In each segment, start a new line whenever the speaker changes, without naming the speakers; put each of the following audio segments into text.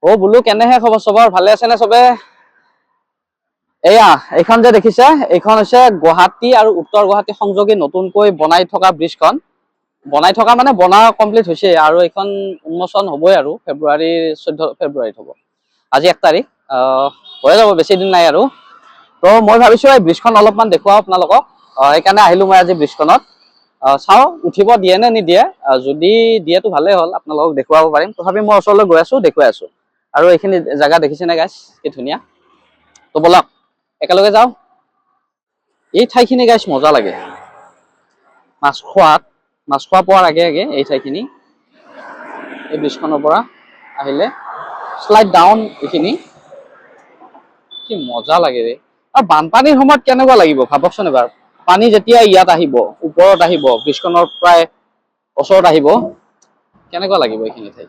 ও বোলো কেনেহে খবৰ চবৰ ভালে আছে নে চবে? এয়া এইখন যে দেখিছে এইখন হৈছে গুৱাহাটী আৰু উত্তৰ গুৱাহাটী সংযোগী নতুনকৈ বনাই থকা ব্ৰিজখন। বনাই থকা মানে বনা কমপ্লিট হৈছে আৰু এইখন উন্মোচন হ'বই আৰু ফেব্ৰুৱাৰী 14 ফেব্ৰুৱাৰীত হ'ব। আজি 1 তাৰিখ হৈ যাব বেছি দিন নাই আৰু। তো মই ভাবিছো এই ব্ৰিজখন অলপমান দেখুৱাও আপোনালোকক। সেইকাৰণে আহিলো মই আজি ব্ৰিজখনত। চাওঁ উঠিব দিয়ে নে নিদিয়ে। যদি দিয়েতো ভালেই হ'ল, আপোনালোকক দেখুৱাব পাৰিম। তথাপি মই ওচৰলৈ গৈ আছো, দেখুৱাই আছো। আৰু এইখিনি জেগা দেখিছে নে গাইছ, কি ধুনীয়া। তো বলক একেলগে যাওঁ। এই ঠাইখিনি গাইছ মজা লাগে। মাছ খোৱা পোৱাৰ আগে আগে এই ঠাইখিনি, এই ব্ৰিজখনৰ পৰা আহিলে শ্লাইড ডাউন এইখিনি কি মজা লাগে ৰে। আৰু বানপানীৰ সময়ত কেনেকুৱা লাগিব ভাবকচোন এবাৰ। পানী যেতিয়া ইয়াত আহিব, ওপৰত আহিব, ব্ৰিজখনৰ প্ৰায় ওচৰত আহিব, কেনেকুৱা লাগিব এইখিনি ঠাই।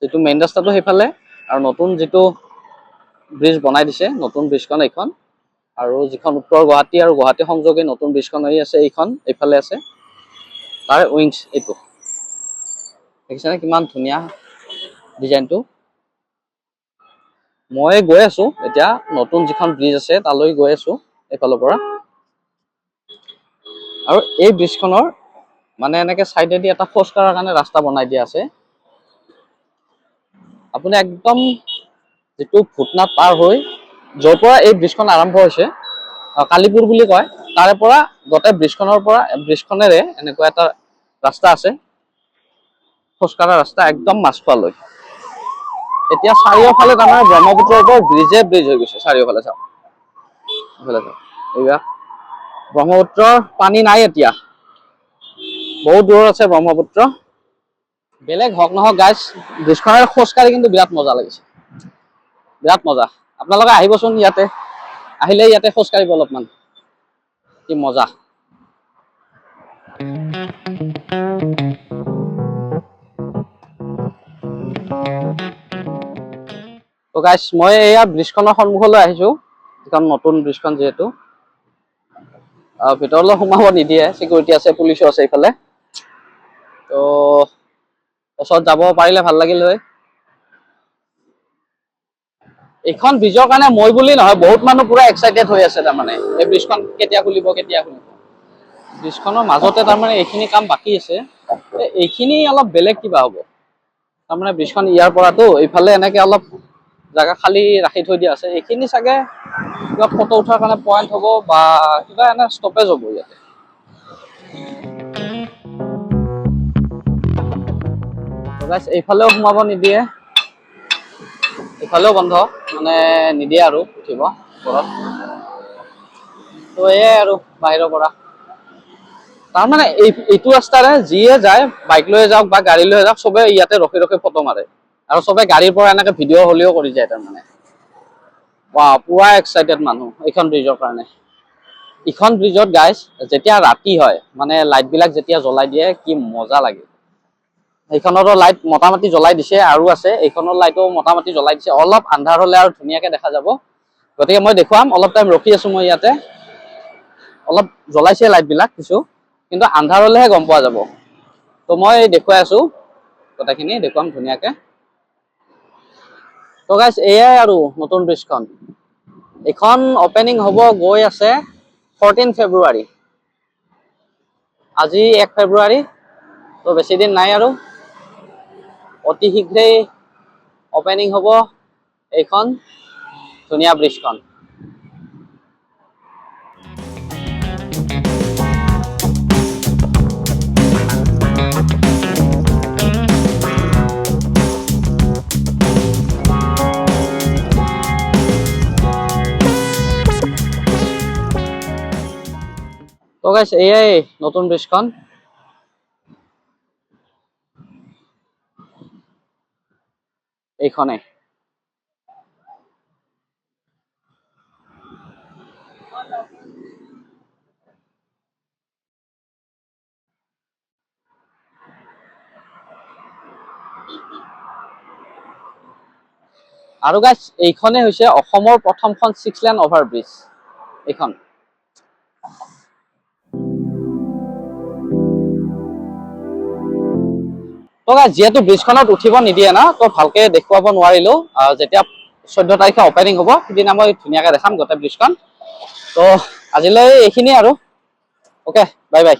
যিটো মেইন ৰাস্তাটো সেইফালে আৰু নতুন যিটো ব্ৰিজ বনাই দিছে, নতুন ব্ৰিজখন এইখন। আৰু যিখন উত্তৰ গুৱাহাটী আৰু গুৱাহাটী সংযোগী নতুন ব্ৰিজখন হৈ আছে, এইখন এইফালে আছে। তাৰ উইংছ এইটো দেখিছেনে কিমান ধুনীয়া ডিজাইনটো। মই গৈ আছো এতিয়া নতুন যিখন ব্ৰিজ আছে তালৈ গৈ আছো এইফালৰ পৰা। আৰু এই ব্ৰিজখনৰ মানে এনেকে চাইডেদি এটা খোজ কঢ়াৰ কাৰণে ৰাস্তা বনাই দিয়া আছে। আপুনি একদম যিটো ভূটনাথ পাৰ হৈ য'ৰ পৰা এই ব্ৰিজখন আৰম্ভ হৈছে, কালিপুৰ বুলি কয়, তাৰে পৰা গোটেই ব্ৰিজখনৰ পৰা ব্ৰিজখনেৰে এনেকুৱা এটা ৰাস্তা আছে, খোজকঢ়া ৰাস্তা একদম মাছখোৱালৈ। এতিয়া চাৰিওফালে তাৰমানে ব্ৰহ্মপুত্ৰৰ ওপৰত ব্ৰিজ হৈ গৈছে চাৰিওফালে। চাওক এইয়া ব্ৰহ্মপুত্ৰৰ পানী নাই এতিয়া, বহুত দূৰত আছে ব্ৰহ্মপুত্ৰ। বেলেগ হওক নহওক গাইজ, ব্ৰিজখনেৰে খোজকাঢ়ি কিন্তু বিৰাট মজা লাগিছে, বিৰাট মজা। আপোনালোকে আহিবচোন, ইয়াতে আহিলে ইয়াতে খোজ কাঢ়িব অলপমান, কি মজা। তো গাইজ মই এয়া ব্ৰিজখনৰ সন্মুখলৈ আহিছো, যিখন নতুন ব্ৰিজখন যিহেতু। ভিতৰলৈ সোমাব নিদিয়ে, চিকিউৰিটি আছে, পুলিচো আছে এইফালে। তো ওচৰত যাব পাৰিলে ভাল লাগিল হয়। এইখন ব্ৰিজৰ কাৰণে মই বুলি নহয়, বহুত মানুহ পুৰা এক্সাইটেড হৈ আছে তাৰমানে, এই ব্ৰিজখন কেতিয়া খুলিব কেতিয়া খুলিব। ব্ৰিজখনৰ মাজতে তাৰমানে এইখিনি কাম বাকী আছে, এইখিনি অলপ বেলেগ কিবা হ'ব। তাৰমানে ব্ৰিজখন ইয়াৰ পৰাতো এইফালে এনেকে অলপ জাগা খালী ৰাখি থৈ দিয়া আছে, এইখিনি চাগে কিবা ফটো উঠাৰ কাৰণে পইণ্ট হ'ব বা কিবা এনে ষ্টপেজ হ'ব ইয়াতে। এইফালেও সোমাব নিদিয়ে, এইফালেও বন্ধ, মানে নিদিয়ে আৰু উঠিব ওপৰত। তো এয়াই আৰু বাহিৰৰ পৰা তাৰমানে এইটো ৰাস্তাৰে যিয়ে যায়, বাইক লৈ যাওক বা গাড়ী লৈ যাওক, চবে ইয়াতে ৰখি ৰখি ফটো মাৰে। আৰু চবে গাড়ীৰ পৰা এনেকে ভিডিঅ' হলেও কৰি যায় তাৰমানে। পুৰা এক্সাইটেড মানুহ এইখন ব্ৰিজৰ কাৰণে। ইখন ব্ৰিজত গাইজ যেতিয়া ৰাতি হয়, মানে লাইট বিলাক যেতিয়া জ্বলাই দিয়ে, কি মজা লাগে। সেইখনৰো লাইট মোটামুটি জ্বলাই দিছে আৰু আছে, এইখনৰ লাইটো মোটামুটি জ্বলাই দিছে। অলপ আন্ধাৰ হলে আৰু ধুনীয়াকে দেখা যাব, গতিকে মই দেখুৱাম। অলপ টাইম ৰখি আছো মই ইয়াতে, অলপ জ্বলাইছে লাইট বিলাক কিছু, কিন্তু আন্ধাৰ হলেহে গম পোৱা যাব। তো মই দেখুৱাই আছো, গোটেইখিনি দেখুৱাম ধুনীয়াকে। তো গাইজ এয়াই আৰু নতুন ব্ৰিজখন। এইখন অপেনিং হ'ব গৈ আছে 14 ফেব্ৰুৱাৰী। আজি 1 ফেব্ৰুৱাৰী, তো বেছি দিন নাই আৰু অতি শীঘ্ৰেই অপেনিং হ'ব এইখন ধুনীয়া ব্ৰিজখন। তো গাইজ এয়াই নতুন ব্ৰিজখন। এইখনে আৰু গাইজ এইখনে হৈছে অসমৰ প্ৰথমখন 6 লেন অভাৰ ব্ৰিজ। এইখন তো যিহেতু ব্ৰিজখনত উঠিব নিদিয়ে না, তো ভালকে দেখুৱাব নোৱাৰিলো। যেতিয়া 14 তাৰিখে অপেনিং হ'ব সিদিনা মই ধুনীয়াকে দেখাম গোটেই ব্ৰিজখন। তো আজিলৈ এইখিনিয়ে আৰু। Okay, bye bye.